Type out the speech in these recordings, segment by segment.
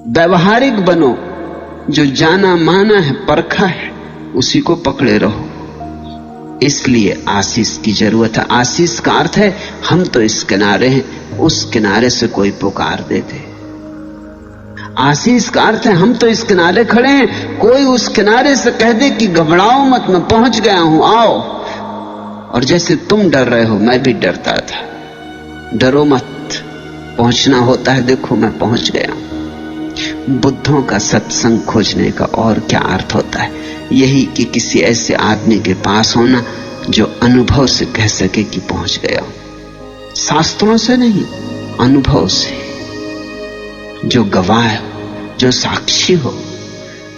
व्यवहारिक बनो, जो जाना माना है, परखा है, उसी को पकड़े रहो। इसलिए आशीष की जरूरत है। आशीष का अर्थ है हम तो इस किनारे हैं, उस किनारे से कोई पुकार देते। आशीष का अर्थ है हम तो इस किनारे खड़े हैं, कोई उस किनारे से कह दे कि घबराओ मत, मैं पहुंच गया हूं, आओ। और जैसे तुम डर रहे हो, मैं भी डरता था। डरो मत, पहुंचना होता है, देखो मैं पहुंच गया। बुद्धों का सत्संग खोजने का और क्या अर्थ होता है? यही कि किसी ऐसे आदमी के पास होना जो अनुभव से कह सके कि पहुंच गया हूं। शास्त्रों से नहीं, अनुभव से। जो गवाह हो, जो साक्षी हो,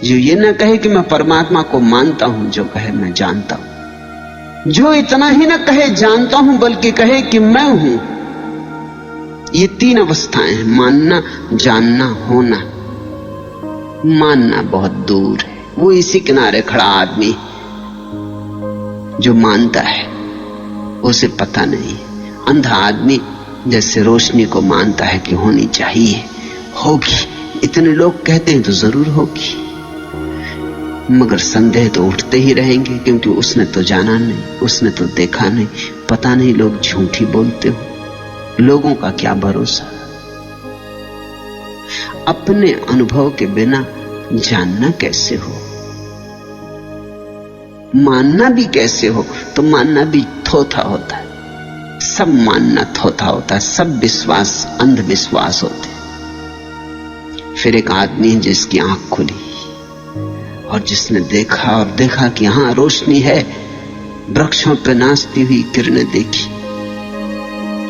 जो ये ना कहे कि मैं परमात्मा को मानता हूं, जो कहे मैं जानता हूं। जो इतना ही ना कहे जानता हूं, बल्कि कहे कि मैं हूं। ये तीन अवस्थाएं हैं, मानना, जानना, होना। मानना बहुत दूर है, वो इसी किनारे खड़ा आदमी जो मानता है, उसे पता नहीं। अंधा आदमी जैसे रोशनी को मानता है कि होनी चाहिए, होगी, इतने लोग कहते हैं तो जरूर होगी, मगर संदेह तो उठते ही रहेंगे, क्योंकि उसने तो जाना नहीं, उसने तो देखा नहीं, पता नहीं लोग झूठी बोलते हो, लोगों का क्या भरोसा। अपने अनुभव के बिना जानना कैसे हो, मानना भी कैसे हो? तो मानना भी थोथा होता है, सब मानना थोथा होता है, सब विश्वास अंधविश्वास होते। फिर एक आदमी जिसकी आंख खुली और जिसने देखा और देखा कि हां रोशनी है, वृक्षों पर नाचती हुई किरणें देखी,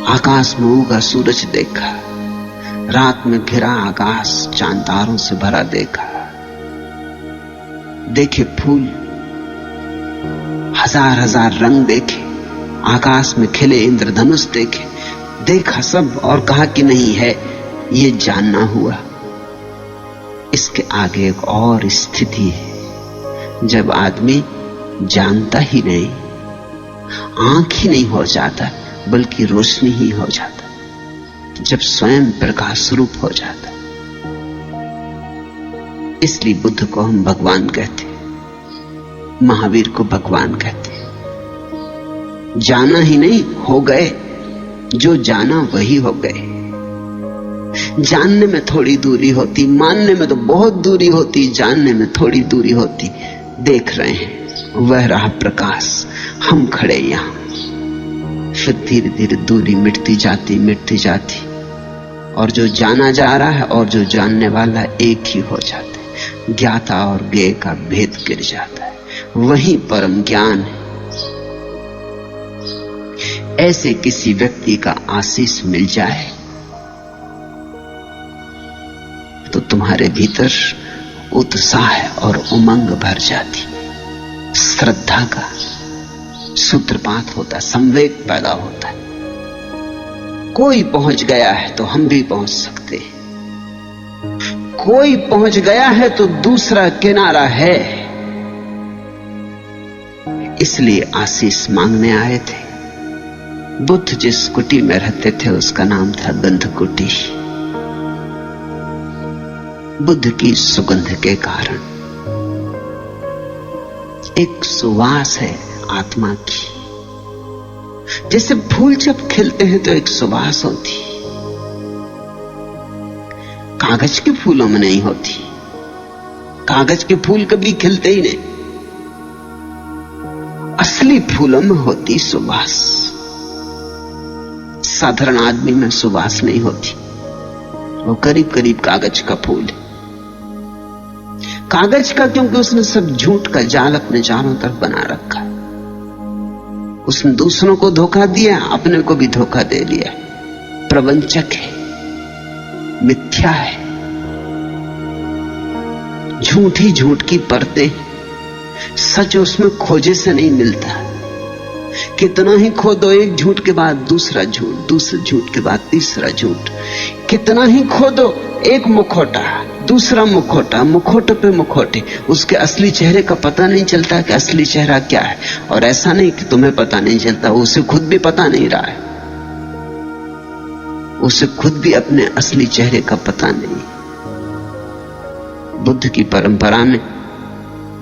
आकाश में उगा सूरज देखा, रात में घिरा आकाश चांद तारों से भरा देखा, देखे फूल, हजार हजार रंग देखे, आकाश में खिले इंद्रधनुष देखे, देखा सब और कहा कि नहीं है, ये जानना हुआ। इसके आगे एक और स्थिति है, जब आदमी जानता ही नहीं, आंख ही नहीं हो जाता, बल्कि रोशनी ही हो जाता, जब स्वयं प्रकाश रूप हो जाता। इसलिए बुद्ध को हम भगवान कहते, महावीर को भगवान कहते। जाना ही नहीं, हो गए, जो जाना वही हो गए। जानने में थोड़ी दूरी होती, मानने में तो बहुत दूरी होती, जानने में थोड़ी दूरी होती। देख रहे हैं, वह रहा प्रकाश, हम खड़े यहां। फिर धीरे धीरे दूरी मिटती जाती, मिटती जाती, और जो जाना जा रहा है और जो जानने वाला एक ही हो जाता है। ज्ञाता और ज्ञेय का भेद गिर जाता है, वही परम ज्ञान है। ऐसे किसी व्यक्ति का आशीष मिल जाए तो तुम्हारे भीतर उत्साह और उमंग भर जाती, श्रद्धा का सूत्रपात होता, संवेग पैदा होता है। कोई पहुंच गया है तो हम भी पहुंच सकते हैं, कोई पहुंच गया है तो दूसरा किनारा है। इसलिए आशीष मांगने आए थे। बुद्ध जिस कुटी में रहते थे उसका नाम था गंध कुटी। बुद्ध की सुगंध के कारण एक सुवास है आत्मा की। जैसे फूल जब खिलते हैं तो एक सुवास होती, कागज के फूलों में नहीं होती। कागज के फूल कभी खिलते ही नहीं, असली फूलों में होती सुवास। साधारण आदमी में सुवास नहीं होती, वो करीब करीब कागज का फूल है। कागज का क्योंकि उसने सब झूठ का जाल अपने चारों तरफ बना रखा है। उसने दूसरों को धोखा दिया, अपने को भी धोखा दे लिया। प्रवंचक है, मिथ्या है, झूठ ही झूठ की परतें, सच उसमें खोजे से नहीं मिलता। कितना ही खोदो, एक झूठ के बाद दूसरा झूठ, दूसरे झूठ के बाद तीसरा झूठ। कितना ही खोदो, एक मुखौटा, दूसरा मुखौटा, मुखौटे पे मुखौटे। उसके असली चेहरे का पता नहीं चलता कि असली चेहरा क्या है। और ऐसा नहीं कि तुम्हें पता नहीं चलता, उसे खुद भी पता नहीं रहा है, उसे खुद भी अपने असली चेहरे का पता नहीं। बुद्ध की परंपरा में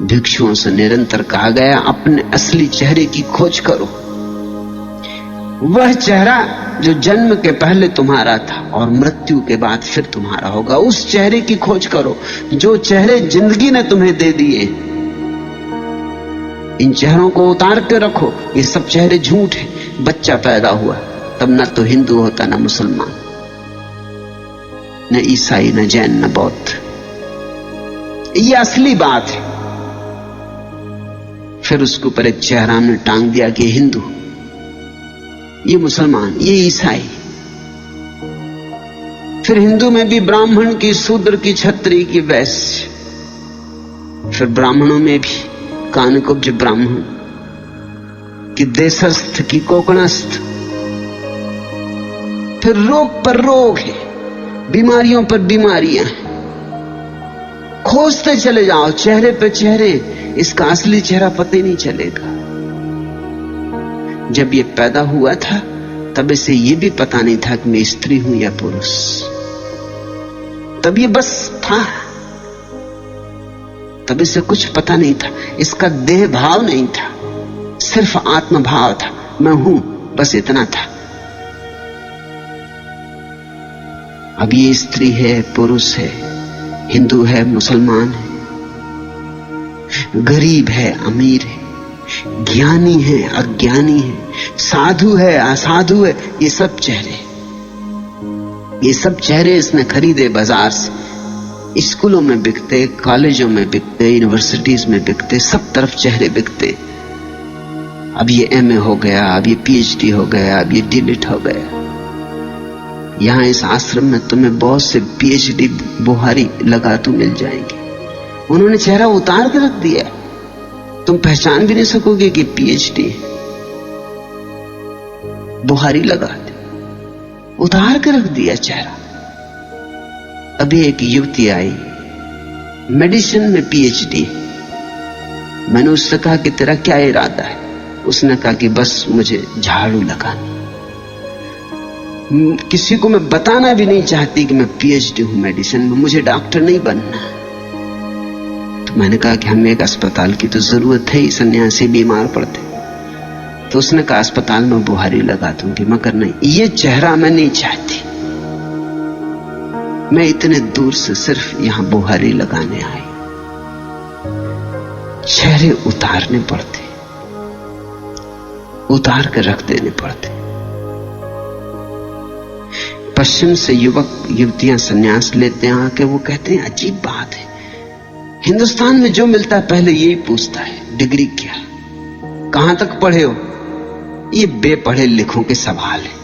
भिक्षुओं से निरंतर कहा गया, अपने असली चेहरे की खोज करो। वह चेहरा जो जन्म के पहले तुम्हारा था और मृत्यु के बाद फिर तुम्हारा होगा, उस चेहरे की खोज करो। जो चेहरे जिंदगी ने तुम्हें दे दिए, इन चेहरों को उतार के रखो। ये सब चेहरे झूठ है। बच्चा पैदा हुआ तब न तो हिंदू होता, न मुसलमान, न ईसाई, न जैन, न बौद्ध। ये असली बात है। फिर उसके ऊपर एक चेहरा ने टांग दिया कि हिंदू, ये मुसलमान, ये ईसाई। फिर हिंदू में भी ब्राह्मण की, शूद्र की, क्षत्रिय की, वैश्य। फिर ब्राह्मणों में भी कानकुब्ज ब्राह्मण कि देशस्थ की कोकणस्थ। फिर रोग पर रोग है, बीमारियों पर बीमारियां हैं। खोजते चले जाओ चेहरे पे चेहरे, इसका असली चेहरा पता ही नहीं चलेगा। जब ये पैदा हुआ था तब इसे ये भी पता नहीं था कि मैं स्त्री हूं या पुरुष। तब ये बस था, तब इसे कुछ पता नहीं था। इसका देह भाव नहीं था, सिर्फ आत्म भाव था। मैं हूं, बस इतना था। अब ये स्त्री है, पुरुष है, हिंदू है, मुसलमान है, गरीब है, अमीर है, ज्ञानी है, अज्ञानी है, साधु है, असाधु है। ये सब चेहरे इसने खरीदे बाजार से। स्कूलों में बिकते, कॉलेजों में बिकते, यूनिवर्सिटीज में बिकते, सब तरफ चेहरे बिकते। अब ये एमए हो गया, अब ये पीएचडी हो गया, अब ये डीलिट हो गया। यहां इस आश्रम में तुम्हें बहुत से पीएचडी बुहारी लगातू मिल जाएंगे। उन्होंने चेहरा उतार के रख दिया, तुम पहचान भी नहीं सकोगे कि पीएचडी बुहारी लगा दे, उतार के रख दिया चेहरा। अभी एक युवती आई, मेडिसिन में पीएचडी। मैंने उससे कहा कि तेरा क्या इरादा है? उसने कहा कि बस मुझे झाड़ू लगानी। किसी को मैं बताना भी नहीं चाहती कि मैं पीएचडी हूं मेडिसिन में, मुझे डॉक्टर नहीं बनना। तो मैंने कहा कि हमें एक अस्पताल की तो जरूरत है ही, सन्यासी बीमार पड़ते। तो उसने कहा अस्पताल में बुहारी लगा दूंगी, मगर नहीं, ये चेहरा मैं नहीं चाहती। मैं इतने दूर से सिर्फ यहां बुहारी लगाने आई। चेहरे उतारने पड़ते, उतार कर रख देने पड़ते। पश्चिम से युवक युवतियां सन्यास लेते हैं आके, वो कहते हैं अजीब बात है, हिंदुस्तान में जो मिलता है पहले यही पूछता है, डिग्री क्या, कहां तक पढ़े हो? ये बेपढ़े लिखों के सवाल है।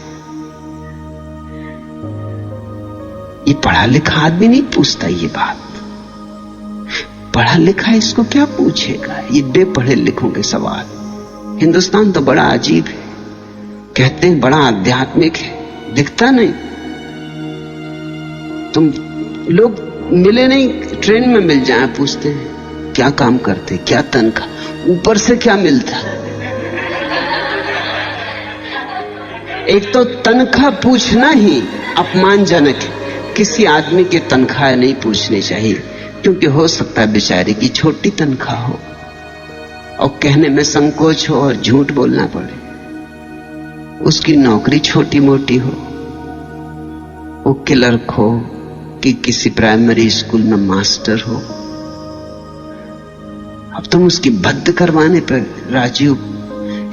ये पढ़ा लिखा आदमी नहीं पूछता ये बात। पढ़ा लिखा इसको क्या पूछेगा? ये बेपढ़े लिखों के सवाल। हिंदुस्तान तो बड़ा अजीब है, कहते हैं बड़ा आध्यात्मिक है, दिखता नहीं। तुम लोग मिले नहीं, ट्रेन में मिल जाए, पूछते हैं क्या काम करते, क्या तनख्वाह, ऊपर से क्या मिलता। एक तो तनख्वाह पूछना ही अपमानजनक है। किसी आदमी की तनख्वाह नहीं पूछनी चाहिए, क्योंकि हो सकता है बेचारे की छोटी तनख्वाह हो और कहने में संकोच हो और झूठ बोलना पड़े। उसकी नौकरी छोटी मोटी हो, वो क्लर्क हो कि किसी प्राइमरी स्कूल में मास्टर हो। अब तुम उसकी भद्द करवाने पर राजी हो।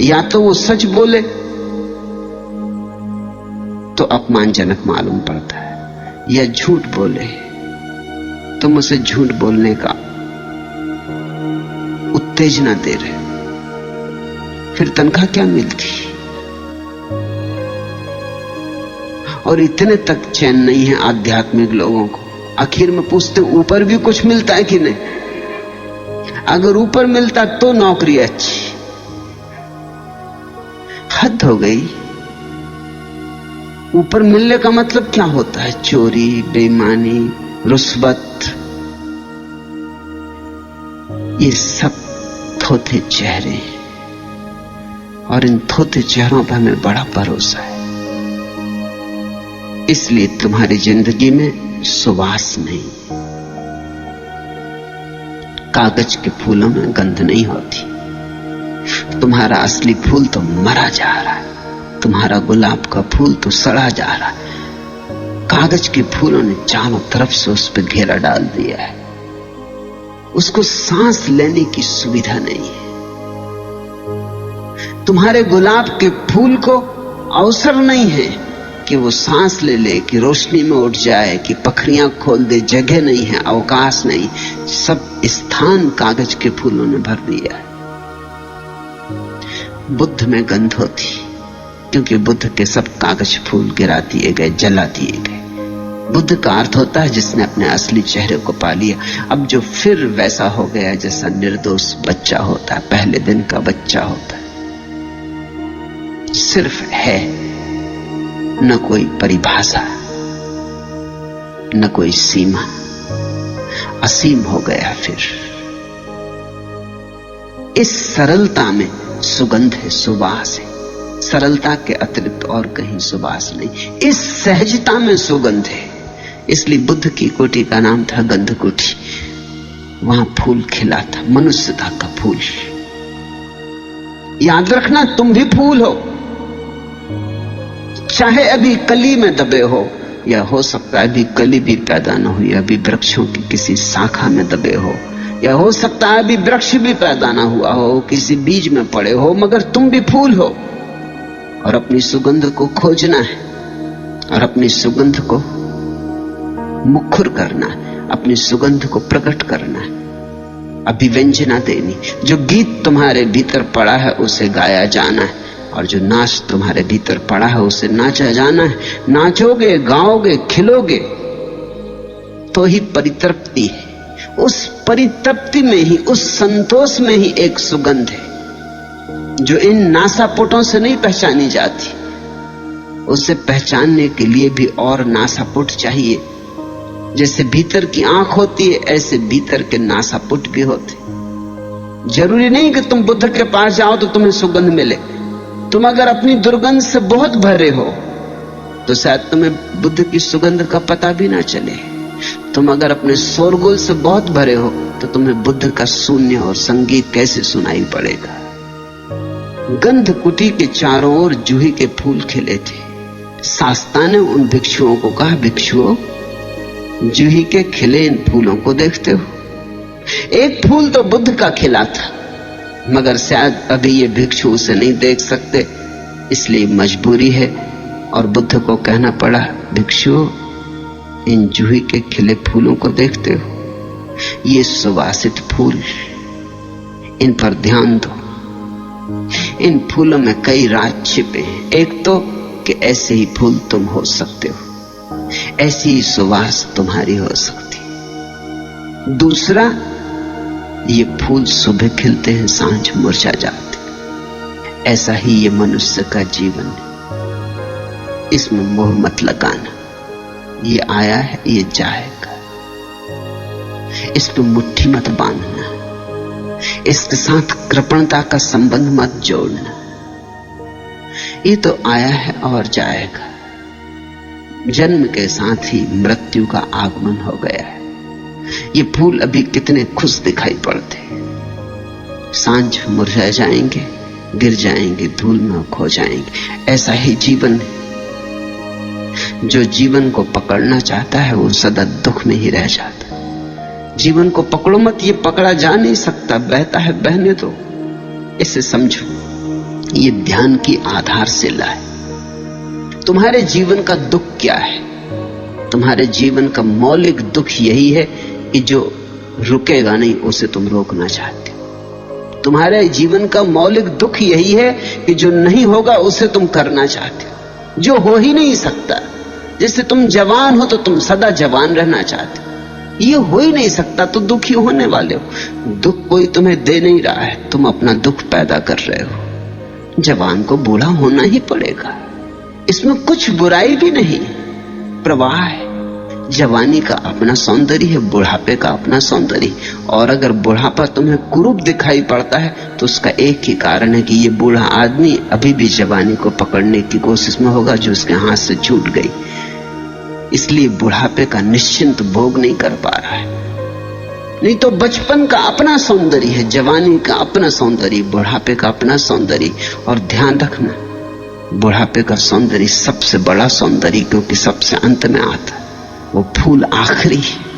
या तो वो सच बोले तो अपमानजनक मालूम पड़ता है, या झूठ बोले तुम उसे झूठ बोलने का उत्तेजना दे रहे, फिर तनख्वाह क्या मिलती? और इतने तक चैन नहीं है आध्यात्मिक लोगों को। आखिर में पूछते ऊपर भी कुछ मिलता है कि नहीं। अगर ऊपर मिलता तो नौकरी अच्छी। हद हो गई। ऊपर मिलने का मतलब क्या होता है? चोरी, बेईमानी, रुस्वत, ये सब थोथे चेहरे हैं, और इन थोथे चेहरों पर हमें बड़ा भरोसा है। इसलिए तुम्हारी जिंदगी में सुवास नहीं, कागज के फूलों में गंध नहीं होती। तुम्हारा असली फूल तो मरा जा रहा है, तुम्हारा गुलाब का फूल तो सड़ा जा रहा है। कागज के फूलों ने चारों तरफ से उस पर घेरा डाल दिया है, उसको सांस लेने की सुविधा नहीं है। तुम्हारे गुलाब के फूल को अवसर नहीं है कि वो सांस ले ले, कि रोशनी में उठ जाए, कि पखरियां खोल दे। जगह नहीं है, अवकाश नहीं, सब स्थान कागज के फूलों ने भर दिया है। बुद्ध में गंध होती, क्योंकि बुद्ध के सब कागज फूल गिरा दिए गए, जला दिए गए। बुद्ध का अर्थ होता है जिसने अपने असली चेहरे को पा लिया। अब जो फिर वैसा हो गया जैसा निर्दोष बच्चा होता है, पहले दिन का बच्चा होता है, सिर्फ है, न कोई परिभाषा, न कोई सीमा, असीम हो गया। फिर इस सरलता में सुगंध है, सुवास है। सरलता के अतिरिक्त और कहीं सुवास नहीं। इस सहजता में सुगंध है। इसलिए बुद्ध की कोठी का नाम था गंध कोठी। वहां फूल खिला था, मनुष्यता का फूल। याद रखना, तुम भी फूल हो, चाहे अभी कली में दबे हो, या हो सकता है अभी कली भी पैदा न हुई, अभी वृक्षों की किसी शाखा में दबे हो, या हो सकता है अभी वृक्ष भी पैदा ना हुआ हो, किसी बीज में पड़े हो, मगर तुम भी फूल हो। और अपनी सुगंध को खोजना है, और अपनी सुगंध को मुखर करना है, अपनी सुगंध को प्रकट करना है, अभिव्यंजना देनी। जो गीत तुम्हारे भीतर पड़ा है उसे गाया जाना है, और जो नाच तुम्हारे भीतर पड़ा है उसे नाचा जाना है। नाचोगे, गाओगे, खिलोगे तो ही परितृप्ति है। उस परितृप्ति में ही, उस संतोष में ही एक सुगंध है जो इन नासापुटों से नहीं पहचानी जाती। उसे पहचानने के लिए भी और नासापुट चाहिए। जैसे भीतर की आंख होती है, ऐसे भीतर के नासापुट भी होते। जरूरी नहीं कि तुम बुद्ध के पास जाओ तो तुम्हें सुगंध मिले। तुम अगर अपनी दुर्गंध से बहुत भरे हो तो शायद तुम्हें बुद्ध की सुगंध का पता भी ना चले। तुम अगर अपने शोरगुल से बहुत भरे हो तो तुम्हें बुद्ध का शून्य और संगीत कैसे सुनाई पड़ेगा। गंध कुटी के चारों ओर जूही के फूल खिले थे। शास्ता ने उन भिक्षुओं को कहा, भिक्षुओं, जूही के खिले इन फूलों को देखते हो? एक फूल तो बुद्ध का खिला था, मगर शायद अभी ये भिक्षु उसे नहीं देख सकते, इसलिए मजबूरी है। और बुद्ध को कहना पड़ा, भिक्षुओं, इन जूही के खिले फूलों को देखते हो? ये सुवासित फूल, इन पर ध्यान दो। इन फूलों में कई राज छिपे हैं। एक तो कि ऐसे ही फूल तुम हो सकते हो, ऐसी ही सुवास तुम्हारी हो सकती। दूसरा, ये फूल सुबह खिलते हैं, सांझ मुरझा जाते। ऐसा ही ये मनुष्य का जीवन है। इसमें मोह मत लगाना। ये आया है, ये जाएगा। इस पे मुट्ठी मत बांधना, इसके साथ कृपणता का संबंध मत जोड़ना। ये तो आया है और जाएगा। जन्म के साथ ही मृत्यु का आगमन हो गया है। ये फूल अभी कितने खुश दिखाई पड़ते, सांझ मुरझा जाएंगे, गिर जाएंगे, धूल में खो जाएंगे। ऐसा ही जीवन है। जो जीवन को पकड़ना चाहता है वो सदा दुख में ही रह जाता है। जीवन को पकड़ो मत, ये पकड़ा जा नहीं सकता, बहता है बहने दो। इसे समझो, ये ध्यान की आधारशिला है। तुम्हारे जीवन का दुख क्या है? तुम्हारे जीवन का मौलिक दुख यही है कि जो रुकेगा नहीं उसे तुम रोकना चाहते हो। तुम्हारे जीवन का मौलिक दुख यही है कि जो नहीं होगा उसे तुम करना चाहते हो, जो हो ही नहीं सकता। जैसे तुम जवान हो तो तुम सदा जवान रहना चाहते हो, ये हो ही नहीं सकता तो दुखी होने वाले हो। दुख कोई तुम्हें दे नहीं रहा है, तुम अपना दुख पैदा कर रहे हो। जवान को बूढ़ा होना ही पड़ेगा, इसमें कुछ बुराई भी नहीं, प्रवाह है। जवानी का अपना सौंदर्य है, बुढ़ापे का अपना सौंदर्य। और अगर बुढ़ापा तुम्हें कुरूप दिखाई पड़ता है तो उसका एक ही कारण है कि ये बूढ़ा आदमी अभी भी जवानी को पकड़ने की कोशिश में होगा जो उसके हाथ से छूट गई। इसलिए बुढ़ापे का निश्चिंत भोग नहीं कर पा रहा है। नहीं तो बचपन का अपना सौंदर्य है, जवानी का अपना सौंदर्य, बुढ़ापे का अपना सौंदर्य। और ध्यान रखना, बुढ़ापे का सौंदर्य सबसे बड़ा सौंदर्य, क्योंकि सबसे अंत में आता है। वो फूल आखिरी है।